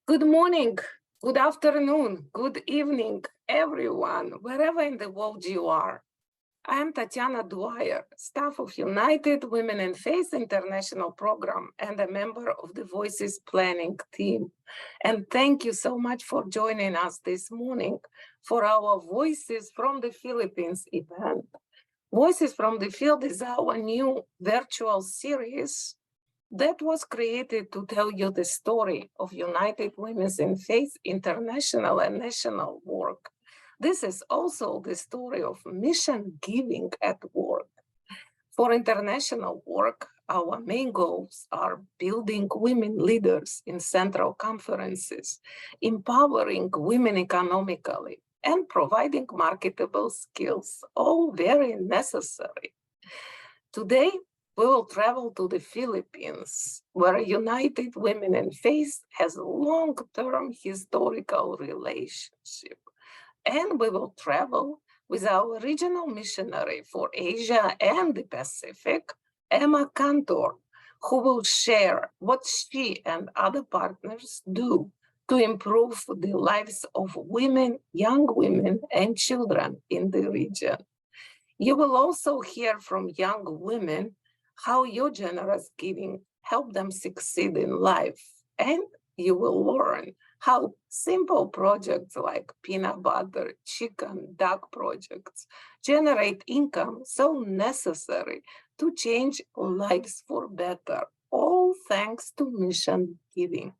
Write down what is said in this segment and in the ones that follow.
Good morning, good afternoon, good evening, everyone, wherever in the world you are. I am Tatiana Dwyer, staff of United Women in Faith International Program and a member of the Voices Planning team. And thank you so much for joining us this morning for our Voices from the Philippines event. Voices from the Field is our new virtual series that was created to tell you the story of United Women in Faith international and national work. This is also the story of mission giving at work. For international work, our main goals are building women leaders in central conferences, empowering women economically, and providing marketable skills, all very necessary. Today, we will travel to the Philippines, where United Women in Faith has a long-term historical relationship. And we will travel with our regional missionary for Asia and the Pacific, Emma Cantor, who will share what she and other partners do to improve the lives of women, young women, and children in the region. You will also hear from young women how your generous giving helped them succeed in life. And you will learn how simple projects like peanut butter, chicken, duck projects generate income so necessary to change lives for better, all thanks to mission giving.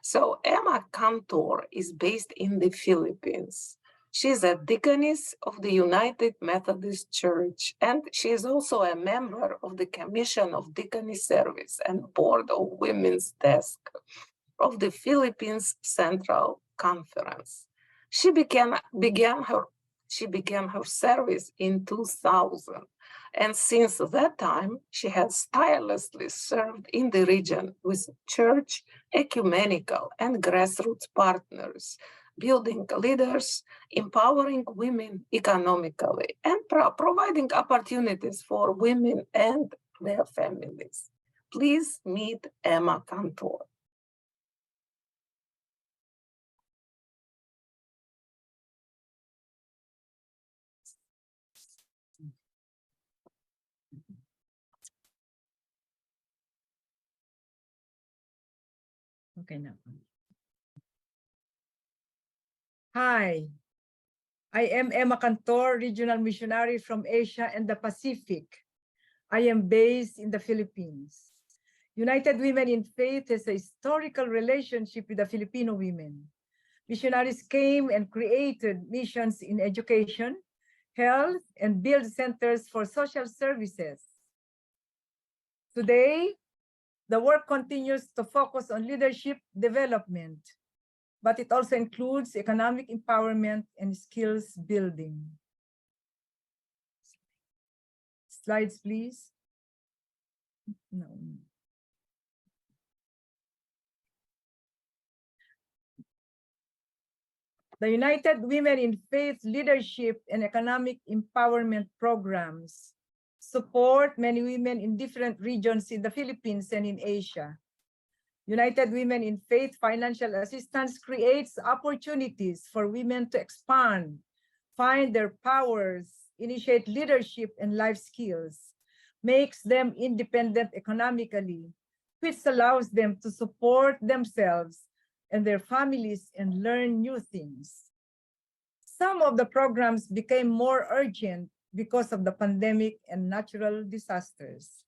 So Emma Cantor is based in the Philippines. She's a deaconess of the United Methodist Church, and she is also a member of the Commission of Deaconess Service and Board of Women's Desk of the Philippines Central Conference. She began her service in 2000, and since that time, she has tirelessly served in the region with church, ecumenical, and grassroots partners, building leaders, empowering women economically, and providing opportunities for women and their families. Please meet Emma Cantor. Okay, now. Hi, I am Emma Cantor, Regional Missionary from Asia and the Pacific. I am based in the Philippines. United Women in Faith has a historical relationship with the Filipino women. Missionaries came and created missions in education, health, and build centers for social services. Today, the work continues to focus on leadership development, but it also includes economic empowerment and skills building. Slides, please. No. The United Women in Faith Leadership and Economic Empowerment Programs support many women in different regions in the Philippines and in Asia. United Women in Faith financial assistance creates opportunities for women to expand, find their powers, initiate leadership and life skills, makes them independent economically, which allows them to support themselves and their families and learn new things. Some of the programs became more urgent because of the pandemic and natural disasters.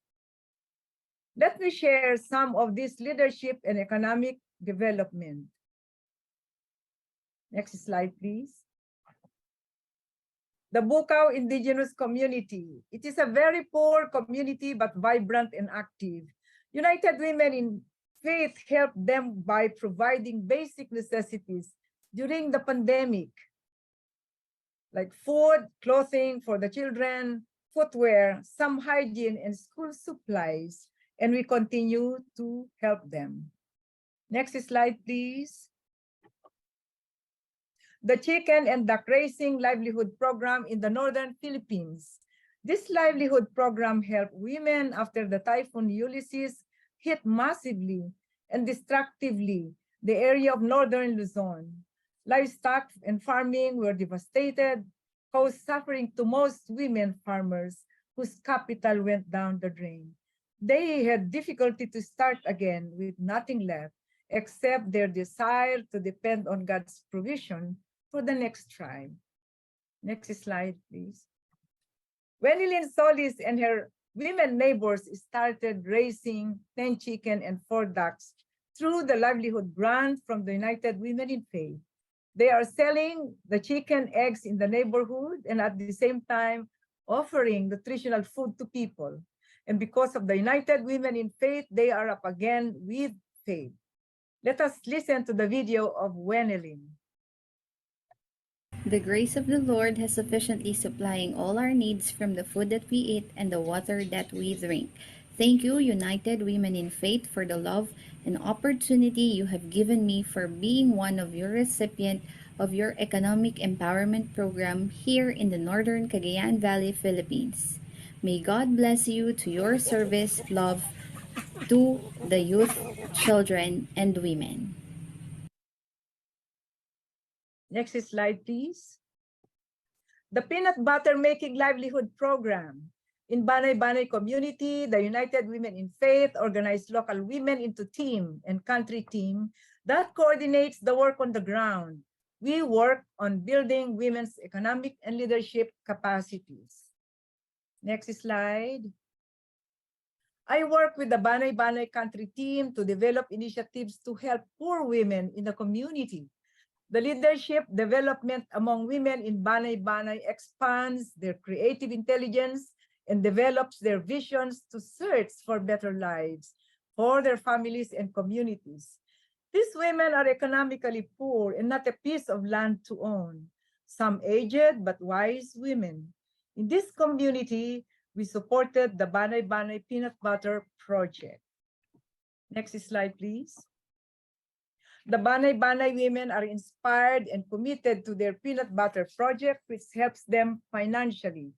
Let me share some of this leadership and economic development. Next slide, please. The Bukaw indigenous community. It is a very poor community, but vibrant and active. United Women in Faith helped them by providing basic necessities during the pandemic, like food, clothing for the children, footwear, some hygiene and school supplies, and we continue to help them. Next slide, please. The chicken and duck raising livelihood program in the northern Philippines. This livelihood program helped women after the Typhoon Ulysses hit massively and destructively the area of northern Luzon. Livestock and farming were devastated, caused suffering to most women farmers whose capital went down the drain. They had difficulty to start again with nothing left except their desire to depend on God's provision for the next tribe. Next slide, please. Wenilyn Solis and her women neighbors started raising 10 chicken and 4 ducks through the livelihood grant from the United Women in Faith. They are selling the chicken eggs in the neighborhood and at the same time offering nutritional food to people. And because of the United Women in Faith, they are up again with faith. Let us listen to the video of Wenelin. The grace of the Lord has sufficiently supplying all our needs from the food that we eat and the water that we drink. Thank you, United Women in Faith, for the love and opportunity you have given me for being one of your recipient of your economic empowerment program here in the Northern Cagayan Valley, Philippines. May God bless you to your service, love to the youth, children, and women. Next slide, please. The Peanut Butter Making Livelihood Program. In Banay-Banay community, the United Women in Faith organized local women into team and country team that coordinates the work on the ground. We work on building women's economic and leadership capacities. Next slide. I work with the Banay-Banay country team to develop initiatives to help poor women in the community. The leadership development among women in Banay-Banay expands their creative intelligence and develops their visions to search for better lives for their families and communities. These women are economically poor and not a piece of land to own. Some aged but wise women. In this community, we supported the Banay-Banay Peanut Butter Project. Next slide, please. The Banay-Banay women are inspired and committed to their peanut butter project, which helps them financially.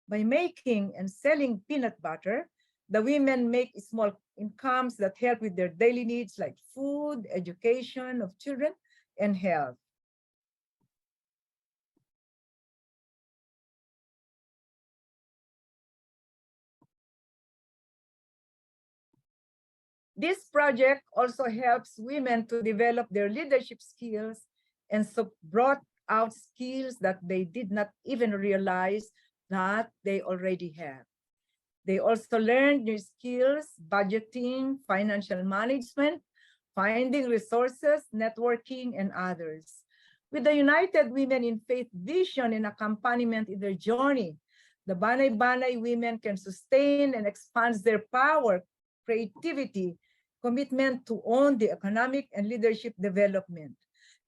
By making and selling peanut butter, the women make small incomes that help with their daily needs like food, education of children, and health. This project also helps women to develop their leadership skills and so brought out skills that they did not even realize that they already have. They also learned new skills, budgeting, financial management, finding resources, networking, and others. With the United Women in Faith vision and accompaniment in their journey, the Banay-Banay women can sustain and expand their power, creativity, commitment to own the economic and leadership development.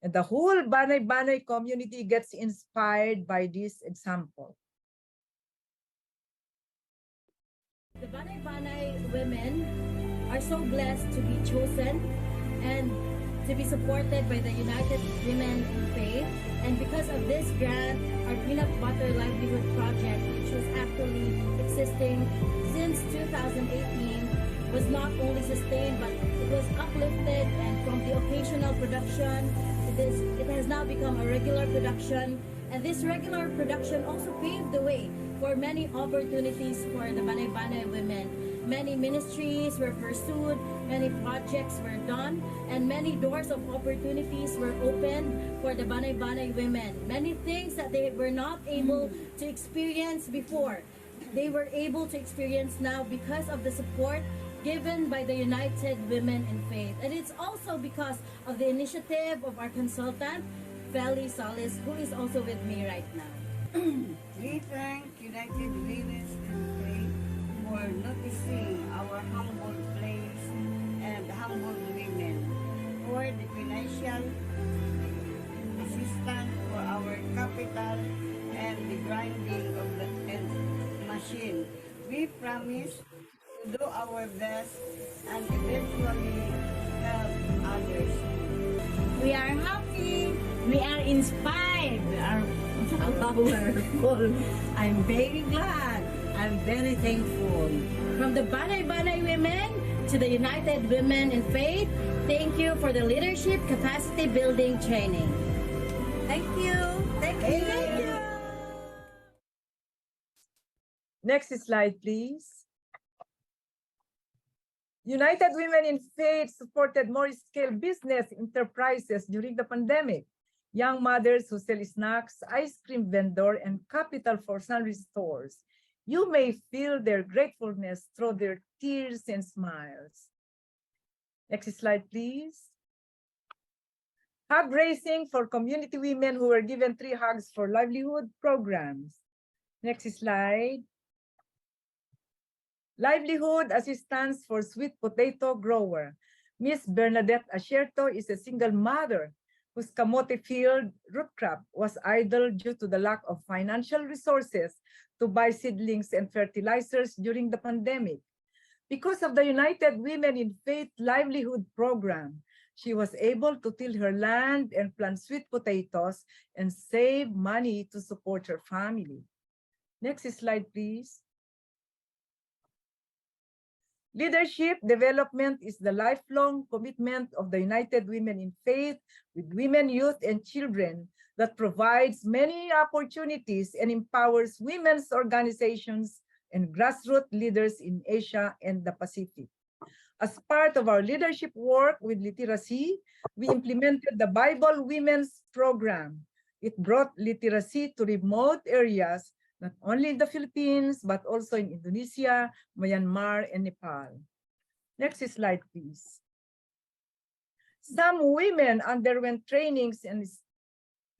And the whole Banay-Banay community gets inspired by this example. The Banay-Banay women are so blessed to be chosen and to be supported by the United Women in Faith. And because of this grant, our Peanut Butter Livelihood Project, which was actually existing since 2018, was not only sustained, but it was uplifted, and from the occasional production, it has now become a regular production. And this regular production also paved the way for many opportunities for the Banay-Banay women. Many ministries were pursued, many projects were done, and many doors of opportunities were opened for the Banay-Banay women. Many things that they were not able to experience before, they were able to experience now because of the support given by the United Women in Faith. And it's also because of the initiative of our consultant, Feli Solis, who is also with me right now. We thank United Women in Faith for noticing our humble place and humble women, for the financial assistance for our capital and the grinding of the machine. We promise to do our best and eventually help others. We are happy, we are inspired, we are powerful. I'm very glad, I'm very thankful. From the Banay-Banay women to the United Women in Faith, Thank you for the leadership capacity building training. Thank you. Thank you. Thank you. Next slide, please. United Women in Faith supported more scale business enterprises during the pandemic. Young mothers who sell snacks, ice cream vendor, and capital for sundry stores. You may feel their gratefulness through their tears and smiles. Next slide, please. Hug raising for community women who were given 3 hugs for livelihood programs. Next slide. Livelihood assistance for sweet potato grower. Miss Bernadette Asherto is a single mother whose kamote field root crop was idle due to the lack of financial resources to buy seedlings and fertilizers during the pandemic. Because of the United Women in Faith Livelihood Program, she was able to till her land and plant sweet potatoes and save money to support her family. Next slide, please. Leadership development is the lifelong commitment of the United Women in Faith with women, youth, and children that provides many opportunities and empowers women's organizations and grassroots leaders in Asia and the Pacific. As part of our leadership work with literacy, we implemented the Bible Women's Program. It brought literacy to remote areas, not only in the Philippines, but also in Indonesia, Myanmar, and Nepal. Next slide, please. Some women underwent trainings and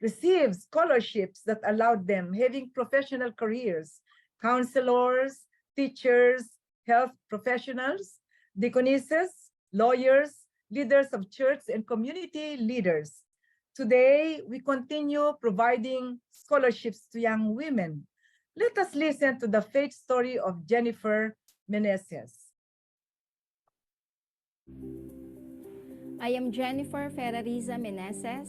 received scholarships that allowed them having professional careers, counselors, teachers, health professionals, deaconesses, lawyers, leaders of church, and community leaders. Today, we continue providing scholarships to young women. Let us listen to the faith story of Jennifer Meneses. I am Jennifer Ferrariza Meneses.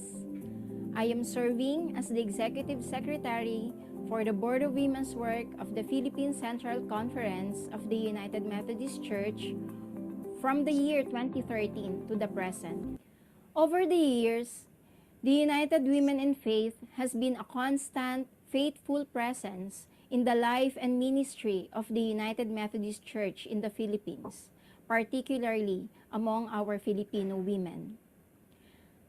I am serving as the Executive Secretary for the Board of Women's Work of the Philippine Central Conference of the United Methodist Church from the year 2013 to the present. Over the years, the United Women in Faith has been a constant, faithful presence in the life and ministry of the United Methodist Church in the Philippines, particularly among our Filipino women.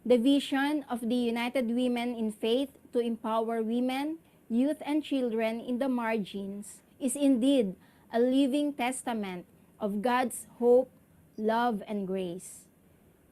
The vision of the United Women in Faith to empower women, youth, and children in the margins is indeed a living testament of God's hope, love, and grace.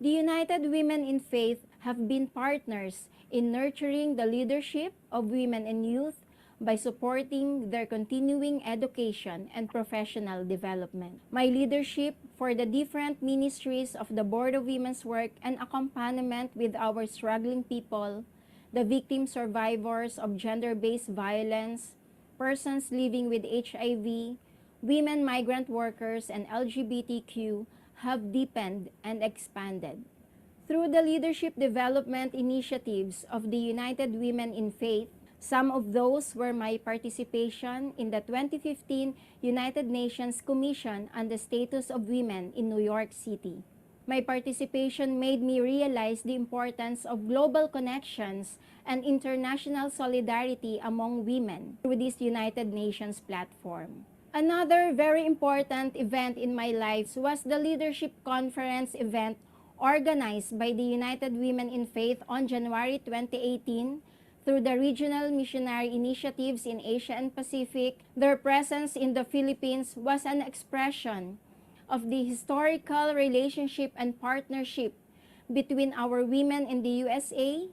The United Women in Faith have been partners in nurturing the leadership of women and youth by supporting their continuing education and professional development. My leadership for the different ministries of the Board of Women's Work and accompaniment with our struggling people, the victim survivors of gender-based violence, persons living with HIV, women migrant workers, and LGBTQ have deepened and expanded. Through the leadership development initiatives of the United Women in Faith, some of those were my participation in the 2015 United Nations Commission on the Status of Women in New York City. My participation made me realize the importance of global connections and international solidarity among women through this United Nations platform. Another very important event in my life was the Leadership Conference event organized by the United Women in Faith on January 2018 through the Regional Missionary Initiatives in Asia and Pacific. Their presence in the Philippines was an expression of the historical relationship and partnership between our women in the USA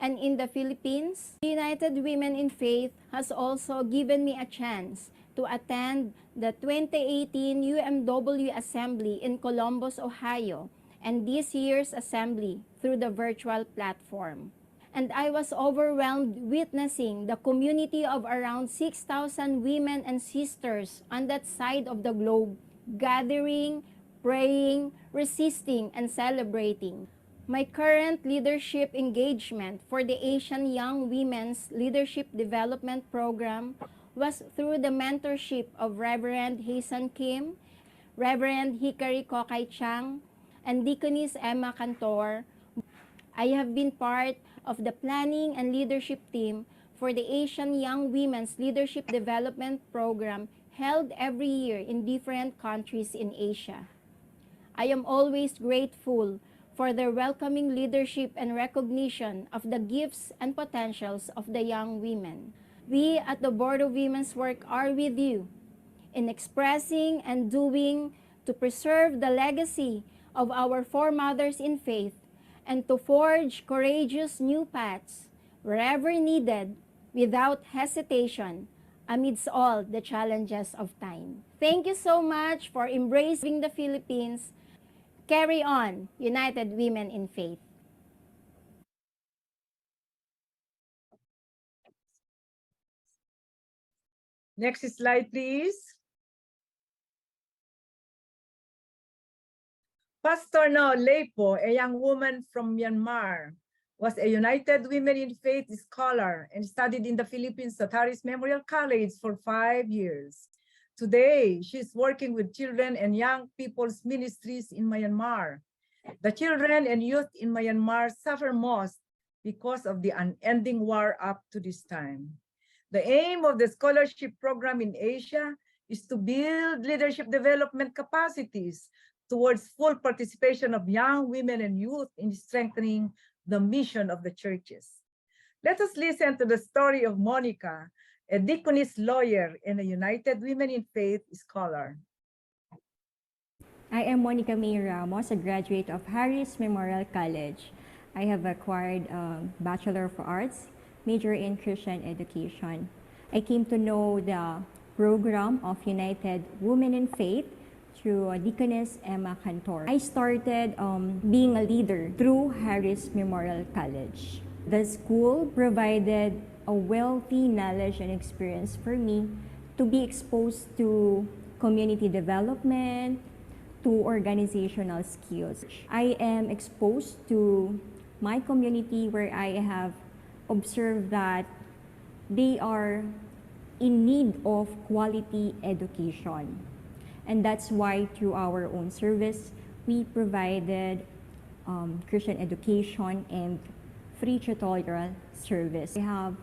and in the Philippines. The United Women in Faith has also given me a chance to attend the 2018 UMW Assembly in Columbus, Ohio, and this year's assembly through the virtual platform. And I was overwhelmed witnessing the community of around 6,000 women and sisters on that side of the globe, gathering, praying, resisting, and celebrating. My current leadership engagement for the Asian Young Women's Leadership Development Program was through the mentorship of Reverend Hasan Kim, Reverend Hikari Kokay Chang, and Deaconess Emma Cantor. I have been part of the planning and leadership team for the Asian Young Women's Leadership Development Program held every year in different countries in Asia. I am always grateful for their welcoming leadership and recognition of the gifts and potentials of the young women. We at the Board of Women's Work are with you in expressing and doing to preserve the legacy of our foremothers in faith and to forge courageous new paths wherever needed without hesitation amidst all the challenges of time. Thank you so much for embracing the Philippines. Carry on, United Women in Faith. Next slide, please. Pastor Nao Leipo, a young woman from Myanmar, was a United Women in Faith scholar and studied in the Philippines at Harris Memorial College for 5 years. Today, she's working with children and young people's ministries in Myanmar. The children and youth in Myanmar suffer most because of the unending war up to this time. The aim of the scholarship program in Asia is to build leadership development capacities towards full participation of young women and youth in strengthening the mission of the churches. Let us listen to the story of Monica, a deaconess lawyer and a United Women in Faith scholar. I am Monica May Ramos, a graduate of Harris Memorial College. I have acquired a Bachelor of Arts, major in Christian education. I came to know the program of United Women in Faith through Deaconess Emma Cantor. I started being a leader through Harris Memorial College. The school provided a wealthy knowledge and experience for me to be exposed to community development, to organizational skills. I am exposed to my community where I have observed that they are in need of quality education. And that's why through our own service, we provided Christian education and free tutorial service. I have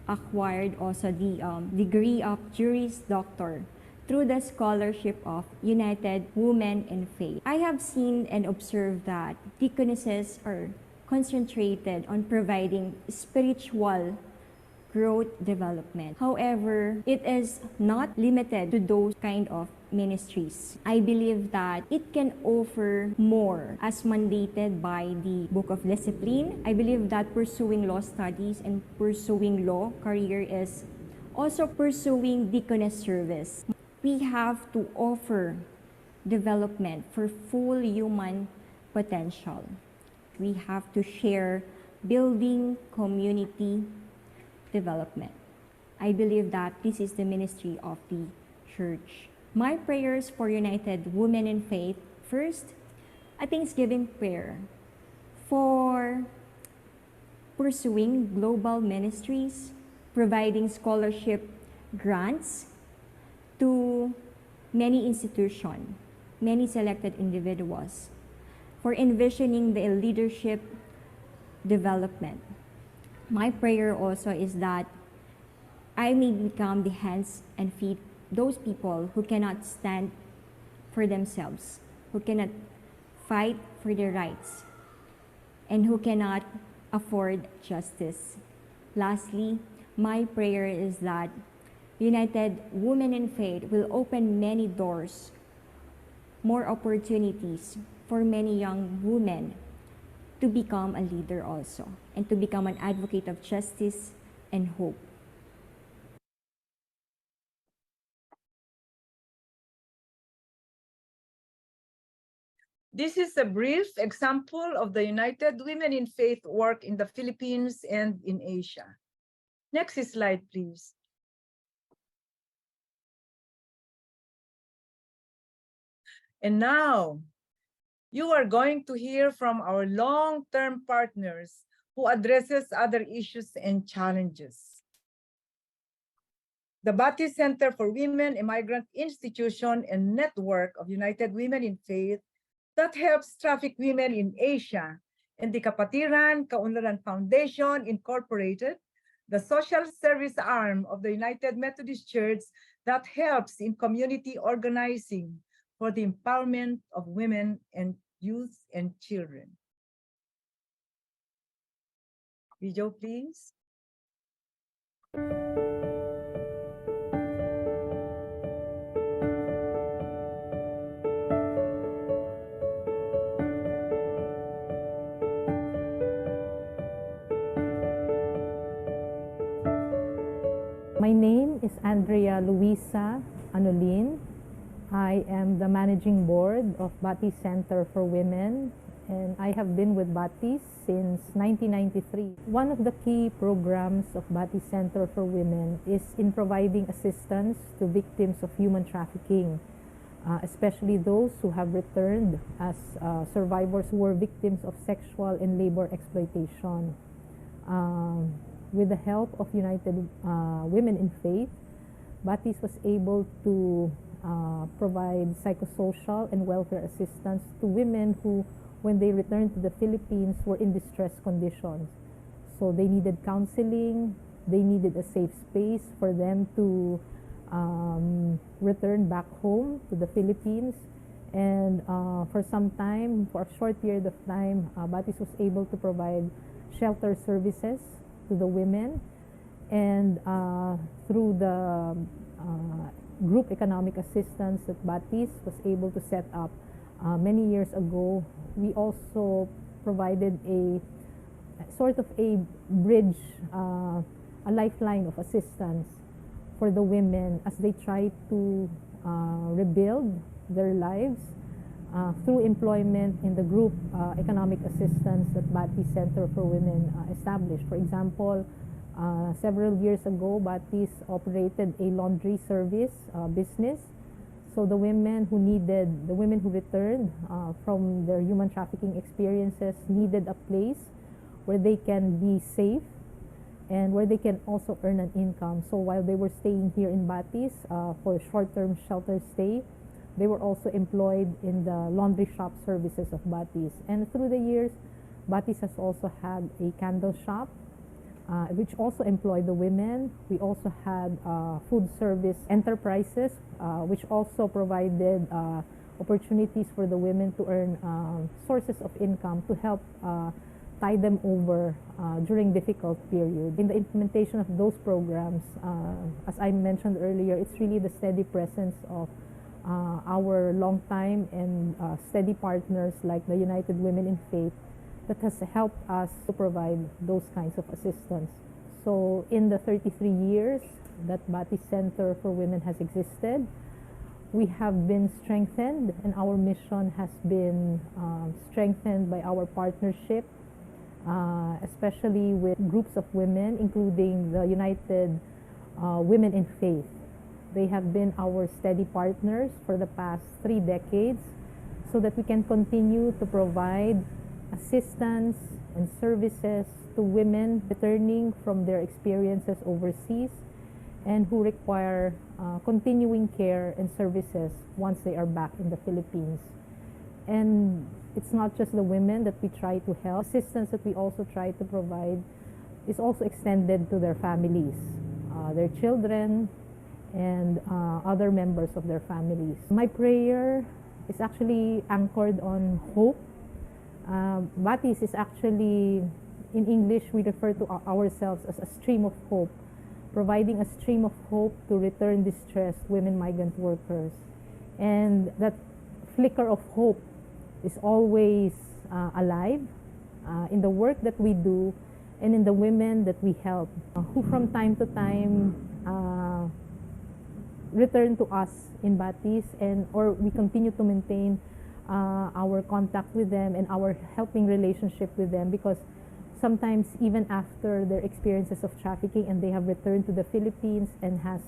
acquired also the degree of Juris Doctor through the scholarship of United Women in Faith. I have seen and observed that deaconesses are concentrated on providing spiritual growth development. However, it is not limited to those kind of ministries. I believe that it can offer more as mandated by the Book of Discipline. I believe that pursuing law studies and pursuing law career is also pursuing deaconess service. We have to offer development for full human potential. We have to share building community development. I believe that this is the ministry of the church. My prayers for United Women in Faith, first, a Thanksgiving prayer for pursuing global ministries, providing scholarship grants to many institutions, many selected individuals, for envisioning the leadership development. My prayer also is that I may become the hands and feet, those people who cannot stand for themselves, who cannot fight for their rights, and who cannot afford justice. Lastly, my prayer is that United Women in Faith will open many doors, more opportunities for many young women to become a leader also, and to become an advocate of justice and hope. This is a brief example of the United Women in Faith work in the Philippines and in Asia. Next slide, please. And now, you are going to hear from our long-term partners who addresses other issues and challenges. The Bati Center for Women, a migrant institution and network of United Women in Faith, that helps trafficked women in Asia, and the Kapatiran Kaunlaran Foundation Incorporated, the social service arm of the United Methodist Church that helps in community organizing for the empowerment of women and youth and children. Video, please. My name is Andrea Luisa Anolin. I am the managing board of Batis Center for Women, and I have been with Batis since 1993. One of the key programs of Batis Center for Women is in providing assistance to victims of human trafficking, especially those who have returned as survivors who were victims of sexual and labor exploitation. With the help of United Women in Faith, Batis was able to provide psychosocial and welfare assistance to women who, when they returned to the Philippines, were in distressed conditions. So they needed counseling, they needed a safe space for them to return back home to the Philippines. And for some time, for a short period of time, Batis was able to provide shelter services to the women, and through the group economic assistance that Batis was able to set up many years ago, we also provided a sort of a bridge, a lifeline of assistance for the women as they try to rebuild their lives through employment in the group economic assistance that Batis Center for Women established. For example, several years ago, Batis operated a laundry service business. So the women who returned from their human trafficking experiences needed a place where they can be safe and where they can also earn an income. So while they were staying here in Batis for short-term shelter stay, they were also employed in the laundry shop services of Batis. And through the years, Batis has also had a candle shop, which also employed the women. We also had food service enterprises, which also provided opportunities for the women to earn sources of income to help tide them over during difficult periods. In the implementation of those programs, as I mentioned earlier, it's really the steady presence of our long-time and steady partners like the United Women in Faith that has helped us to provide those kinds of assistance. So in the 33 years that Batis Center for Women has existed, we have been strengthened, and our mission has been strengthened by our partnership, especially with groups of women, including the United Women in Faith. They have been our steady partners for the past 3 decades so that we can continue to provide assistance and services to women returning from their experiences overseas and who require continuing care and services once they are back in the Philippines. And it's not just the women that we try to help. Assistance that we also try to provide is also extended to their families, their children, and other members of their families. My prayer is actually anchored on hope. Batis is actually, in English, we refer to ourselves as a stream of hope, providing a stream of hope to return distressed women migrant workers. And that flicker of hope is always alive in the work that we do and in the women that we help, who from time to time return to us in Batis, or we continue to maintain our contact with them and our helping relationship with them, because sometimes even after their experiences of trafficking and they have returned to the Philippines and has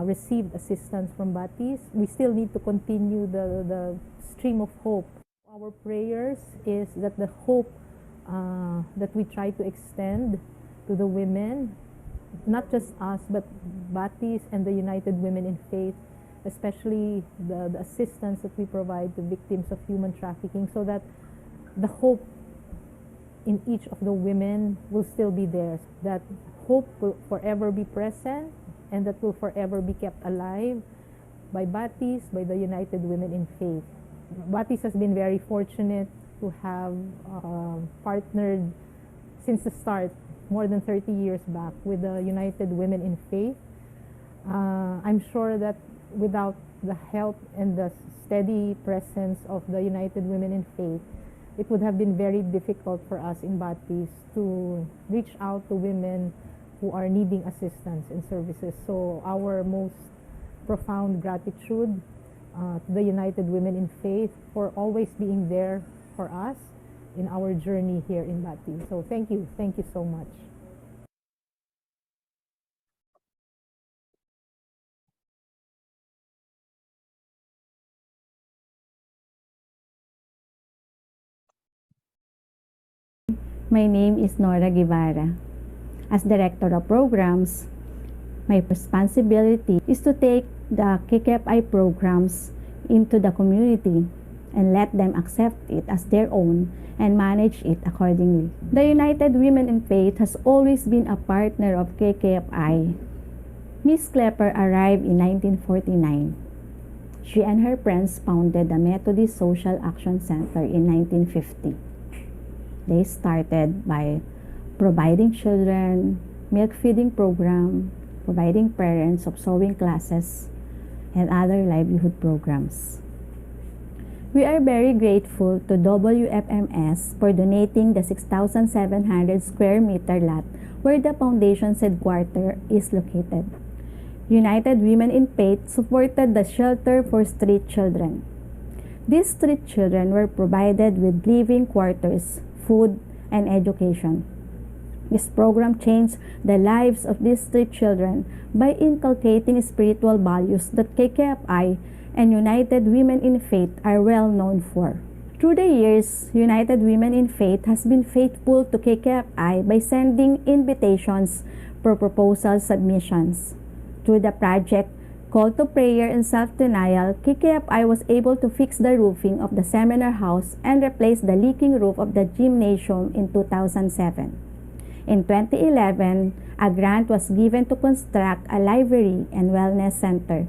received assistance from Batis, we still need to continue the stream of hope. Our prayers is that the hope that we try to extend to the women, not just us, but Batis and the United Women in Faith, especially the assistance that we provide to victims of human trafficking, so that the hope in each of the women will still be there, that hope will forever be present, and that will forever be kept alive by Batis, by the United Women in Faith. Batis has been very fortunate to have partnered since the start, more than 30 years back, with the United Women in Faith. I'm sure that without the help and the steady presence of the United Women in Faith, it would have been very difficult for us in Batis to reach out to women who are needing assistance and services. So our most profound gratitude to the United Women in Faith for always being there for us in our journey here in Batis. So thank you so much. My name is Nora Guevara. As Director of Programs, my responsibility is to take the KKFI programs into the community and let them accept it as their own and manage it accordingly. The United Women in Faith has always been a partner of KKFI. Miss Klepper arrived in 1949. She and her friends founded the Methodist Social Action Center in 1950. They started by providing children milk feeding program, providing parents of sewing classes, and other livelihood programs. We are very grateful to WFMS for donating the 6,700 square meter lot where the foundation's headquarters is located. United Women in Faith supported the shelter for street children. These street children were provided with living quarters, food, and education. This program changed the lives of these street children by inculcating spiritual values that KKFI and United Women in Faith are well known for. Through the years, United Women in Faith has been faithful to KKFI by sending invitations for proposal submissions. Through the project Call to Prayer and Self-Denial, KKFI was able to fix the roofing of the seminar house and replace the leaking roof of the gymnasium in 2007. In 2011, a grant was given to construct a library and wellness center.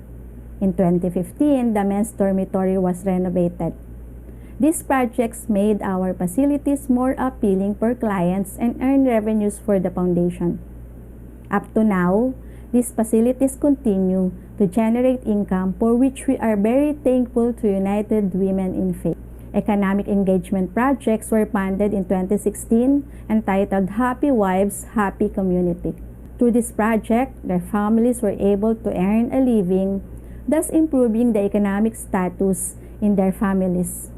In 2015, the men's dormitory was renovated. These projects made our facilities more appealing for clients and earned revenues for the foundation. Up to now, these facilities continue to generate income for which we are very thankful to United Women in Faith. Economic engagement projects were funded in 2016 entitled Happy Wives, Happy Community. Through this project, their families were able to earn a living, thus improving the economic status in their families.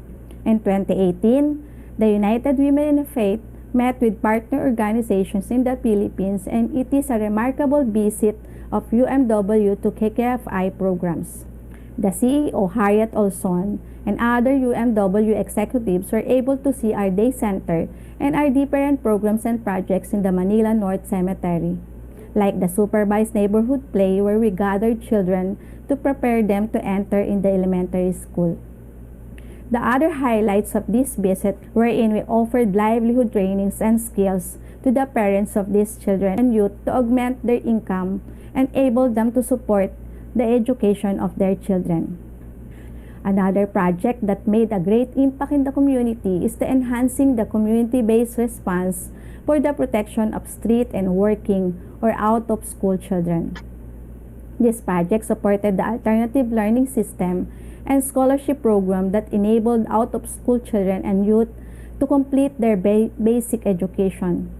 In 2018, the United Women in Faith met with partner organizations in the Philippines, and it is a remarkable visit of UMW to KKFI programs. The CEO, Harriet Olson, and other UMW executives were able to see our day center and our different programs and projects in the Manila North Cemetery, like the supervised neighborhood play where we gathered children to prepare them to enter in the elementary school. The other highlights of this visit wherein we offered livelihood trainings and skills to the parents of these children and youth to augment their income and enable them to support the education of their children. Another project that made a great impact in the community is the enhancing the community-based response for the protection of street and working or out-of-school children. This project supported the alternative learning system and scholarship program that enabled out-of-school children and youth to complete their basic education.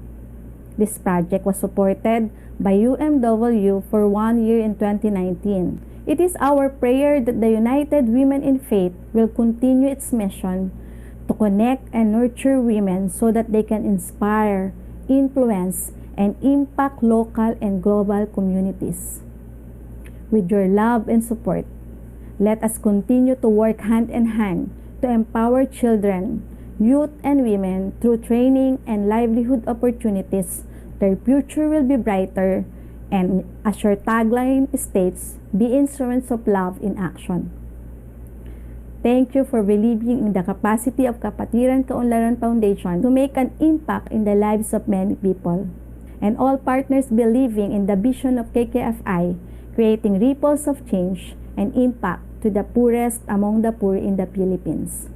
This project was supported by UMW for 1 year in 2019. It is our prayer that the United Women in Faith will continue its mission to connect and nurture women so that they can inspire, influence, and impact local and global communities. With your love and support, let us continue to work hand in hand to empower children, youth, and women through training and livelihood opportunities. Their future will be brighter And as your tagline states, be instruments of love in action. Thank you for believing in the capacity of Kapatiran Kaunlaran Foundation to make an impact in the lives of many people. And all partners believing in the vision of KKFI, creating ripples of change and impact to the poorest among the poor in the Philippines.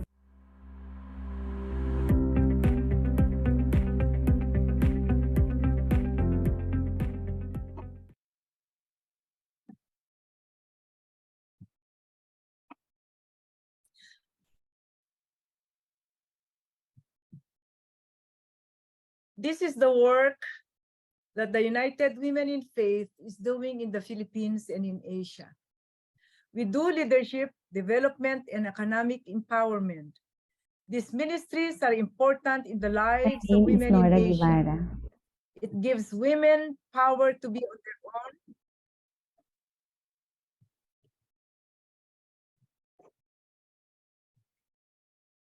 This is the work that the United Women in Faith is doing in the Philippines and in Asia. We do leadership, development, and economic empowerment. These ministries are important in the lives of women in Asia. It gives women power to be on their own.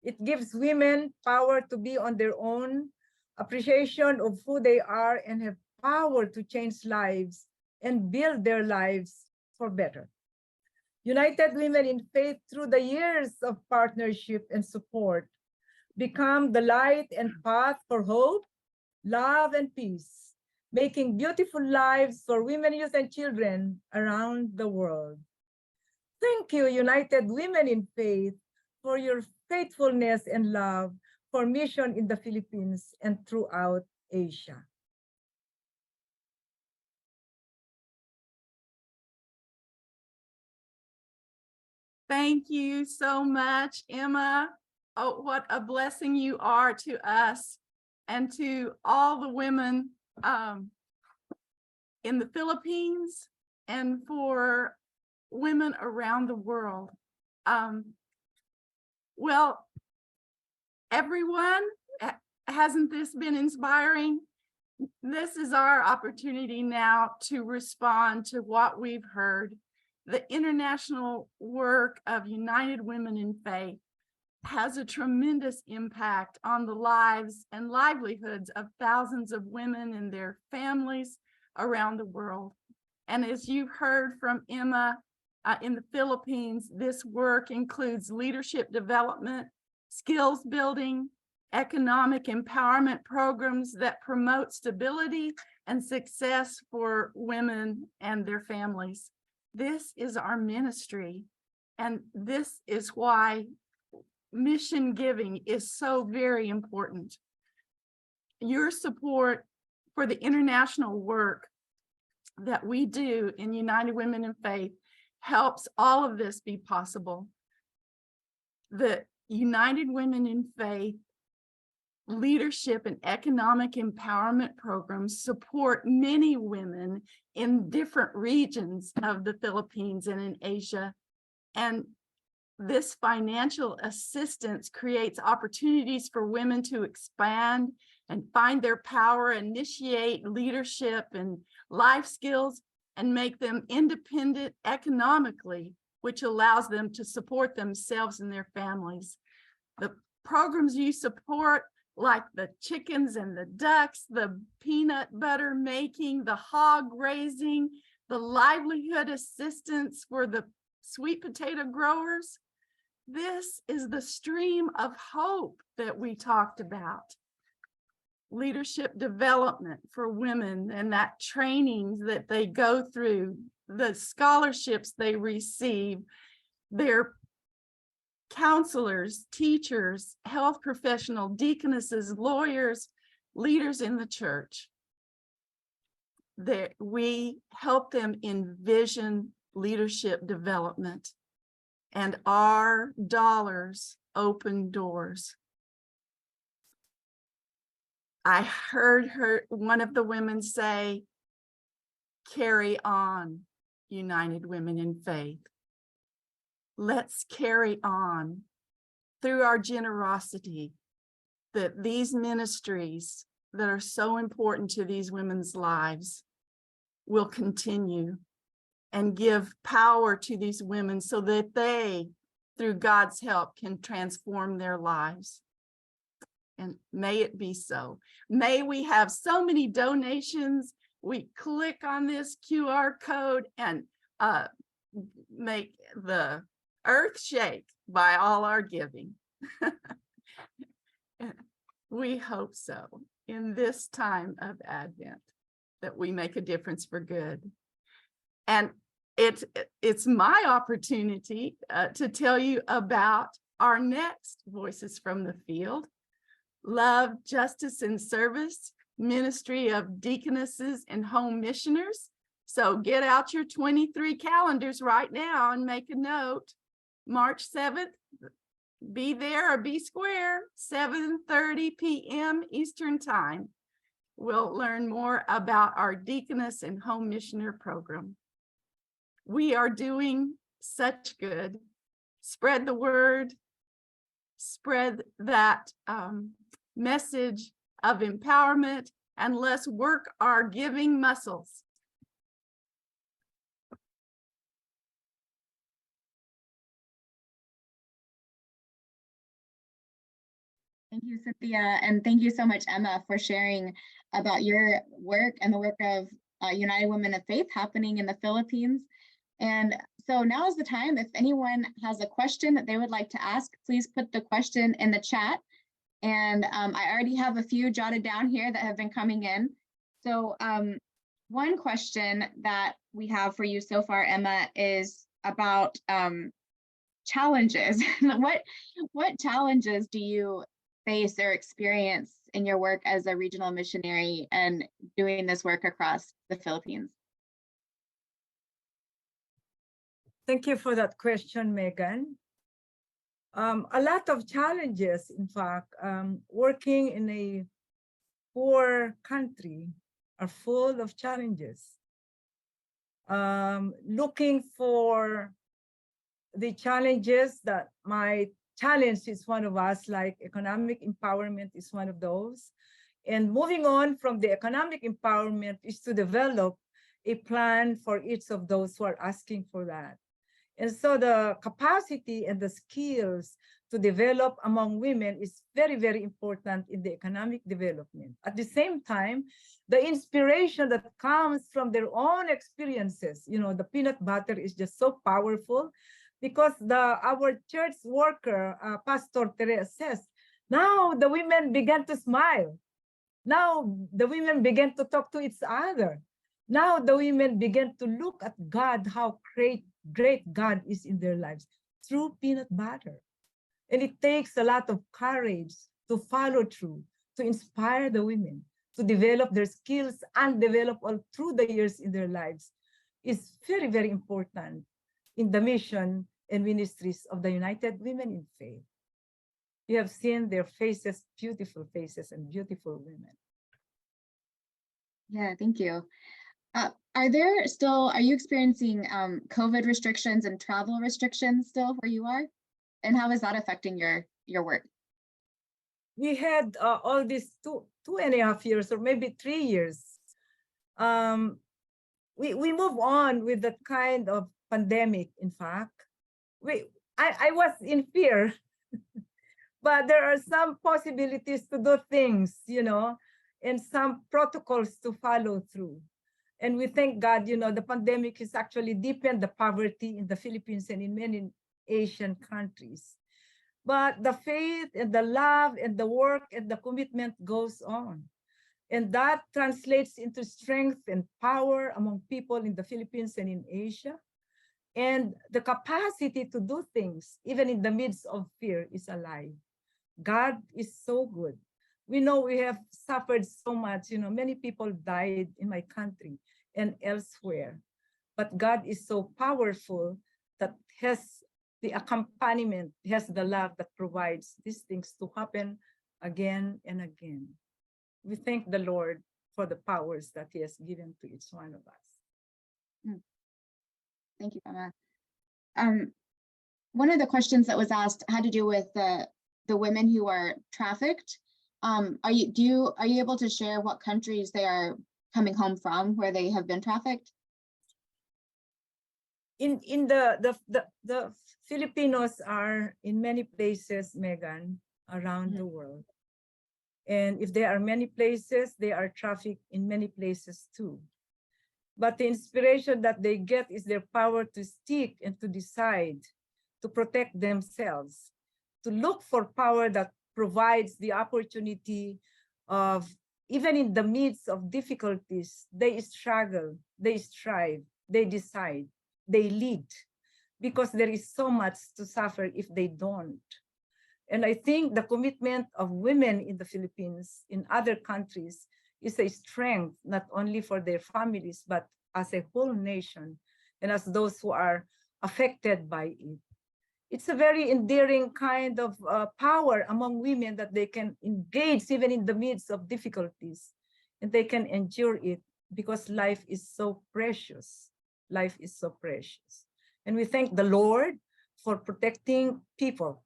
It gives women power to be on their own, appreciation of who they are, and have power to change lives and build their lives for better. United Women in Faith, through the years of partnership and support, become the light and path for hope, love, and peace, making beautiful lives for women, youth, and children around the world. Thank you, United Women in Faith, for your faithfulness and love for mission in the Philippines and throughout Asia. Thank you so much, Emma. Oh, what a blessing you are to us and to all the women in the Philippines and for women around the world. Well, everyone, hasn't this been inspiring? This is our opportunity now to respond to what we've heard. The international work of United Women in Faith has a tremendous impact on the lives and livelihoods of thousands of women and their families around the world. And as you've heard from Emma, in the Philippines, this work includes leadership development, skills building, economic empowerment programs that promote stability and success for women and their families. This is our ministry, and this is why mission giving is so very important. Your support for the international work that we do in United Women in Faith helps all of this be possible. The United Women in Faith leadership and economic empowerment programs support many women in different regions of the Philippines and in Asia. And this financial assistance creates opportunities for women to expand and find their power, initiate leadership and life skills, and make them independent economically, which allows them to support themselves and their families. The programs you support, like the chickens and the ducks, the peanut butter making, the hog raising, the livelihood assistance for the sweet potato growers. This is the stream of hope that we talked about. Leadership development for women and that training that they go through, the scholarships they receive, their counselors, teachers, health professionals, deaconesses, lawyers, leaders in the church. We help them envision leadership development, and our dollars open doors. I heard one of the women say, "Carry on, United Women in Faith." Let's carry on through our generosity, that these ministries that are so important to these women's lives will continue and give power to these women so that they, through God's help, can transform their lives. And may it be so. May we have so many donations we click on this QR code and make the earth shake by all our giving. We hope so in this time of Advent that we make a difference for good. And it's my opportunity to tell you about our next Voices from the Field, Love, Justice, and Service Ministry of Deaconesses and Home Missioners. So get out your 23 calendars right now and make a note. March 7th, be there or be square, 7:30 p.m. Eastern Time. We'll learn more about our Deaconess and Home Missioner program. We are doing such good. Spread the word, spread that message of empowerment, and let's work our giving muscles. Thank you, Cynthia, and thank you so much, Emma, for sharing about your work and the work of United Women of Faith happening in the Philippines. And so now is the time. If anyone has a question that they would like to ask, please put the question in the chat. And I already have a few jotted down here that have been coming in. So one question that we have for you so far, Emma, is about challenges. What challenges do you face or experience in your work as a regional missionary and doing this work across the Philippines? Thank you for that question, Megan. A lot of challenges, in fact, working in a poor country are full of challenges. Looking for the challenges that might challenge is one of us, like economic empowerment is one of those. And moving on from the economic empowerment is to develop a plan for each of those who are asking for that. And so the capacity and the skills to develop among women is very, very important in the economic development. At the same time, the inspiration that comes from their own experiences, you know, the peanut butter is just so powerful, because our church worker, Pastor Teresa, says, now the women began to smile. Now the women began to talk to each other. Now the women began to look at God, how great God is in their lives through peanut butter. And it takes a lot of courage to follow through, to inspire the women, to develop their skills and develop all through the years in their lives. Is very, very important in the mission and ministries of the United Women in Faith. You have seen their faces, beautiful faces and beautiful women. Yeah, thank you. Are you experiencing COVID restrictions and travel restrictions still where you are? And how is that affecting your work? We had all these 2.5 years or maybe 3 years. We move on with that kind of pandemic, in fact. I was in fear, but there are some possibilities to do things, you know, and some protocols to follow through. And we thank God, you know, the pandemic has actually deepened the poverty in the Philippines and in many Asian countries. But the faith and the love and the work and the commitment goes on. And that translates into strength and power among people in the Philippines and in Asia. And the capacity to do things, even in the midst of fear, is alive. God is so good. We know we have suffered so much. You know, many people died in my country and elsewhere. But God is so powerful that has the accompaniment, has the love that provides these things to happen again and again. We thank the Lord for the powers that he has given to each one of us. Thank you, Emma. One of the questions that was asked had to do with the women who are trafficked. Are you able to share what countries they are coming home from where they have been trafficked? In the Filipinos are in many places, Megan, around the world. And if there are many places, they are trafficked in many places too. but the inspiration that they get is their power to stick and to decide, to protect themselves, to look for power that provides the opportunity of, even in the midst of difficulties, they struggle, they strive, they decide, they lead, because there is so much to suffer if they don't. And I think the commitment of women in the Philippines, in other countries, is a strength, not only for their families, but as a whole nation and as those who are affected by it. It's a very endearing kind of power among women that they can engage even in the midst of difficulties, and they can endure it because life is so precious. Life is so precious. And we thank the Lord for protecting people,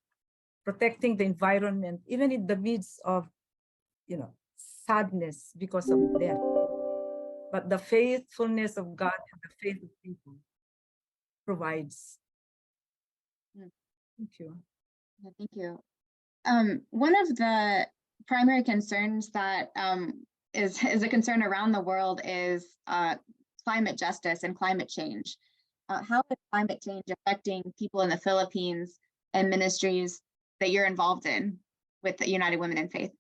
protecting the environment, even in the midst of, sadness because of death. But the faithfulness of God and the faith of people provides. Thank you. Yeah, thank you. One of the primary concerns that is a concern around the world is climate justice and climate change. How is climate change affecting people in the Philippines and ministries that you're involved in with the United Women in Faith?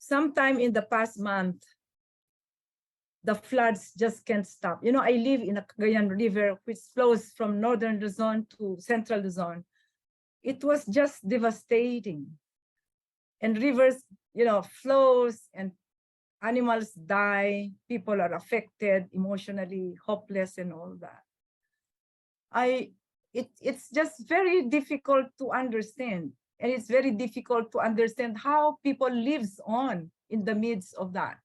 Sometime in the past month, the floods just can't stop. I live in a Cagayan River, which flows from northern Luzon to central Luzon. It was just devastating. And rivers, flows and animals die, people are affected emotionally, hopeless and all that. It's just very difficult to understand. And it's very difficult to understand how people lives on in the midst of that.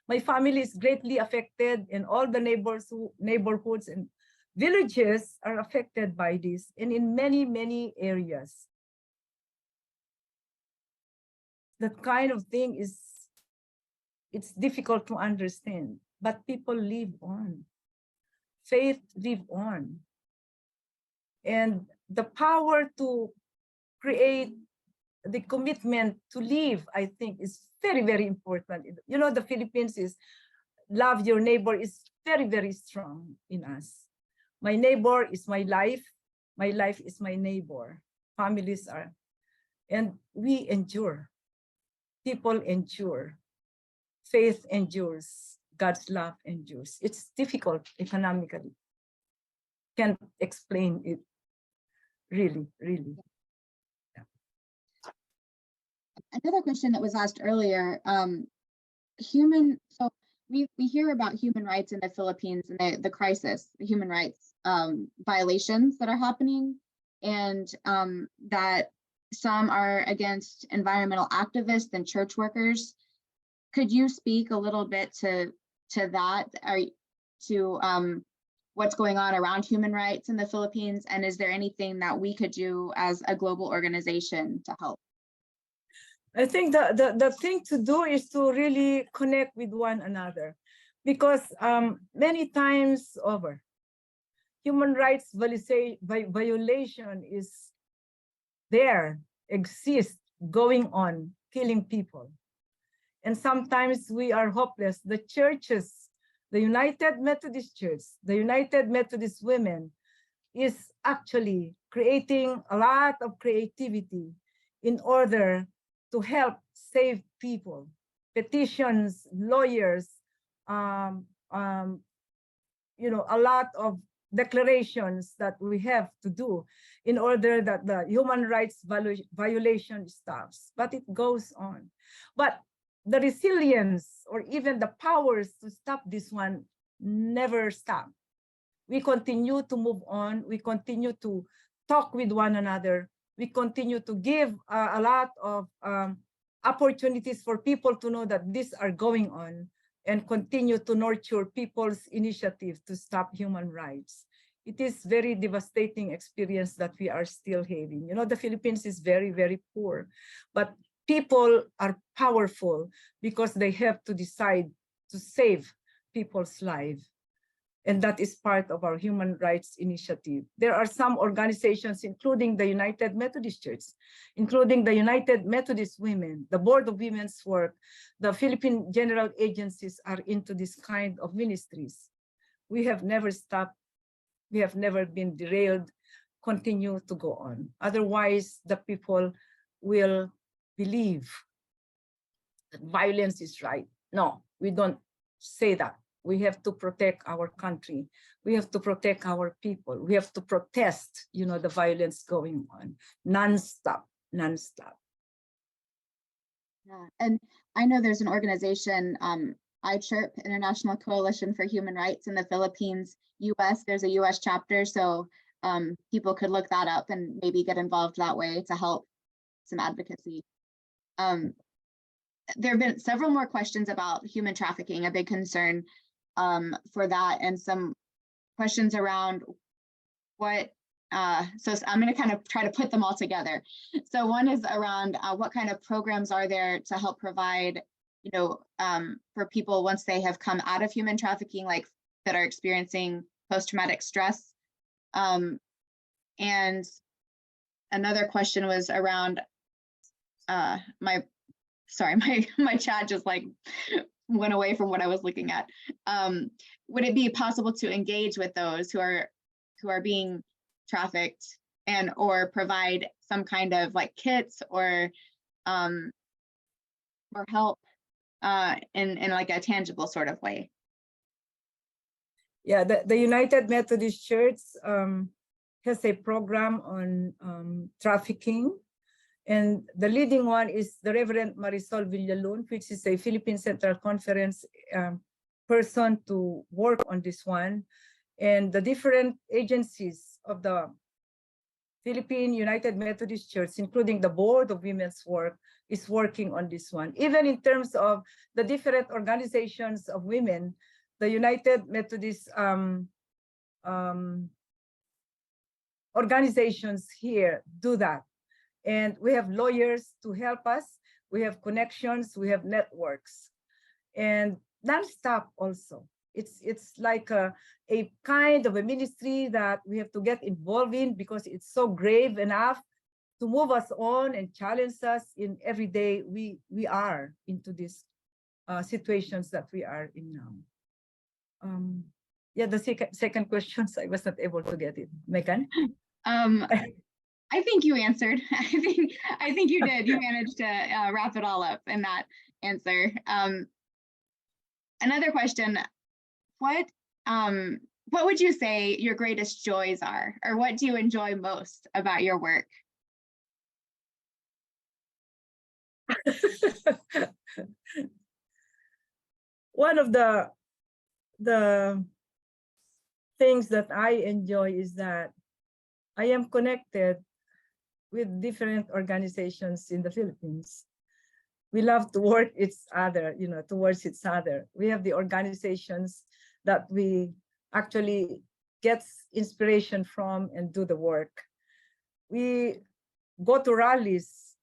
My family is greatly affected, and all the neighborhoods and villages are affected by this, and in many, many areas. That kind of thing it's difficult to understand, but people live on. Faith live on. And the power to create the commitment to live, I think, is very, very important. The Philippines is love your neighbor is very, very strong in us. My neighbor is my life. My life is my neighbor. Families are, and we endure. People endure. Faith endures. God's love endures. It's difficult economically. Can't explain it. Really, really. Another question that was asked earlier, so we hear about human rights in the Philippines and the crisis, the human rights violations that are happening, and that some are against environmental activists and church workers. Could you speak a little bit to that, what's going on around human rights in the Philippines, and is there anything that we could do as a global organization to help? I think the thing to do is to really connect with one another, because many times over, human rights violation is there, exists, going on, killing people. And sometimes we are hopeless. The churches, the United Methodist Church, the United Methodist Women is actually creating a lot of creativity in order to help save people. Petitions, lawyers, a lot of declarations that we have to do in order that the human rights violation stops, but it goes on. But the resilience or even the powers to stop this one never stop. We continue to move on. We continue to talk with one another. We continue to give a lot of opportunities for people to know that these are going on, and continue to nurture people's initiative to stop human rights. It is very devastating experience that we are still having. The Philippines is very, very poor, but people are powerful because they have to decide to save people's lives. And that is part of our human rights initiative. There are some organizations, including the United Methodist Church, including the United Methodist Women, the Board of Women's Work, the Philippine General Agencies are into this kind of ministries. We have never stopped. We have never been derailed, continue to go on. Otherwise, the people will believe that violence is right. No, we don't say that. We have to protect our country. We have to protect our people. We have to protest, the violence going on, nonstop. Yeah, and I know there's an organization, ICHIRP, International Coalition for Human Rights in the Philippines, US. There's a US chapter, so people could look that up and maybe get involved that way to help some advocacy. There have been several more questions about human trafficking, a big concern for that, and some questions around what, so I'm going to kind of try to put them all together. So one is around what kind of programs are there to help provide, for people once they have come out of human trafficking, like that are experiencing post-traumatic stress. And another question was around my chat just like went away from what I was looking at. Would it be possible to engage with those who are being trafficked and or provide some kind of like kits or help in like a tangible sort of way? Yeah, the United Methodist Church has a program on trafficking. And the leading one is the Reverend Marisol Villalon, which is a Philippine Central Conference person to work on this one. And the different agencies of the Philippine United Methodist Church, including the Board of Women's Work, is working on this one. Even in terms of the different organizations of women, the United Methodist organizations here do that. And we have lawyers to help us. We have connections, we have networks. And nonstop also. It's like a kind of a ministry that we have to get involved in because it's so grave enough to move us on and challenge us in every day we are into these situations that we are in now. Yeah, the second question, I was not able to get it. Megan? I think you answered. I think you did. You managed to wrap it all up in that answer. Another question: what would you say your greatest joys are, or what do you enjoy most about your work? One of the things that I enjoy is that I am connected with different organizations in the Philippines. We love to work towards each other. We have the organizations that we actually get inspiration from and do the work. We go to rallies,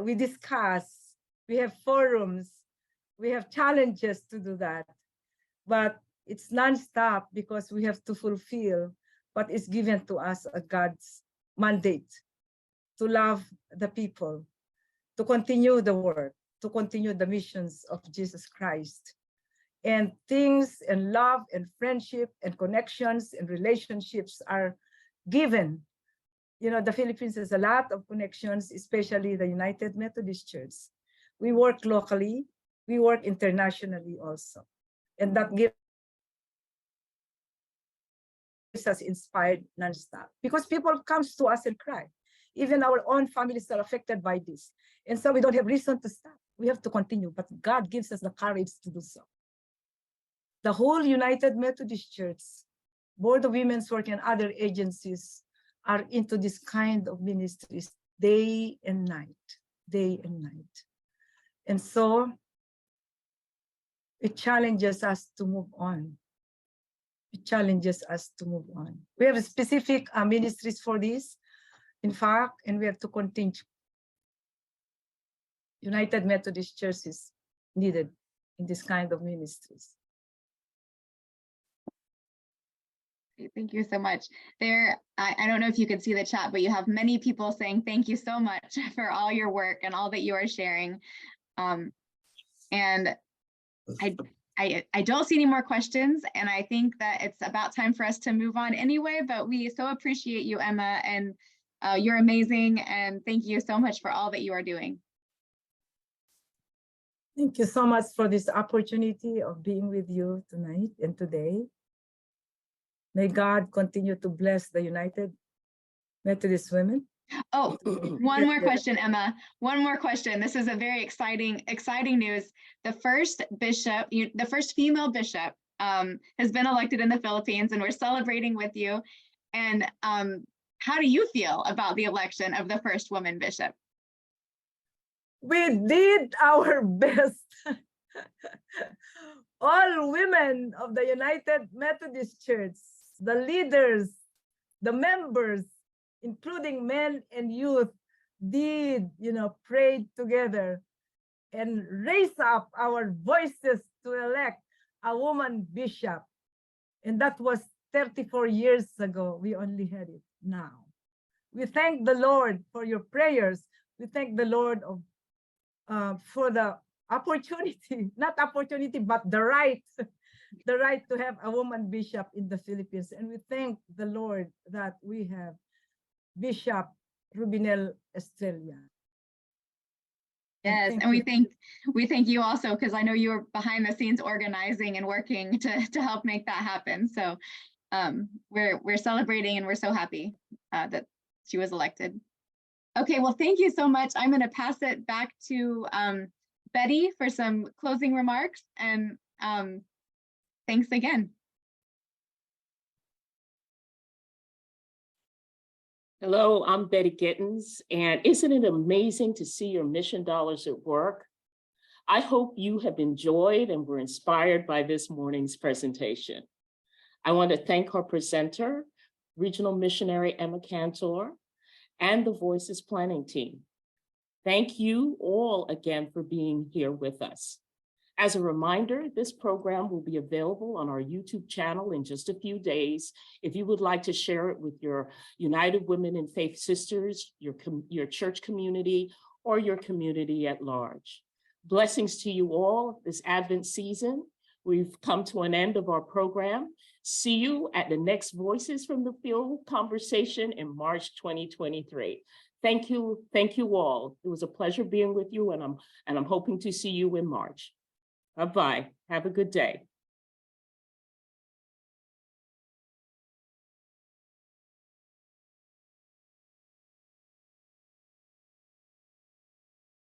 we discuss, we have forums, we have challenges to do that. But it's nonstop because we have to fulfill what is given to us as God's mandate, to love the people, to continue the work, to continue the missions of Jesus Christ. And things and love and friendship and connections and relationships are given. The Philippines has a lot of connections, especially the United Methodist Church. We work locally, we work internationally also. And that gives us inspired nonstop because people come to us and cry. Even our own families are affected by this. And so we don't have reason to stop. We have to continue, but God gives us the courage to do so. The whole United Methodist Church, Board of Women's Work and other agencies are into this kind of ministries day and night. And so it challenges us to move on. We have specific ministries for this. In fact, and we have to continue. United Methodist Church is needed in this kind of ministries. Great, thank you so much. I don't know if you could see the chat, but you have many people saying thank you so much for all your work and all that you are sharing. And I don't see any more questions, and I think that it's about time for us to move on anyway, but we so appreciate you, Emma, and you're amazing, and thank you so much for all that you are doing. Thank you so much for this opportunity of being with you tonight and today. May God continue to bless the United Methodist Women. Oh, one more question, Emma. One more question. This is a very exciting news. The first bishop, the first female bishop has been elected in the Philippines, and we're celebrating with you. And how do you feel about the election of the first woman bishop? We did our best. All women of the United Methodist Church, the leaders, the members, including men and youth, did, prayed together and raise up our voices to elect a woman bishop. And that was 34 years ago. We only had it now. We thank the Lord for your prayers. We thank the Lord for the opportunity, not opportunity, but the right to have a woman bishop in the Philippines. And we thank the Lord that we have Bishop Rubinel Estrella. Yes, and we thank you also, because I know you were behind the scenes organizing and working to help make that happen. So we're celebrating, and we're so happy that she was elected. Okay, well, thank you so much. I'm going to pass it back to Betty for some closing remarks, and thanks again. Hello, I'm Betty Gittens, and isn't it amazing to see your mission dollars at work? I hope you have enjoyed and were inspired by this morning's presentation. I want to thank our presenter, Regional Missionary Emma Cantor, and the Voices Planning Team. Thank you all again for being here with us. As a reminder, this program will be available on our YouTube channel in just a few days. If you would like to share it with your United Women in Faith sisters, your church community, or your community at large. Blessings to you all this Advent season. We've come to an end of our program. See you at the next Voices from the Field conversation in March 2023. Thank you all. It was a pleasure being with you, and I'm hoping to see you in March. Bye-bye. Have a good day.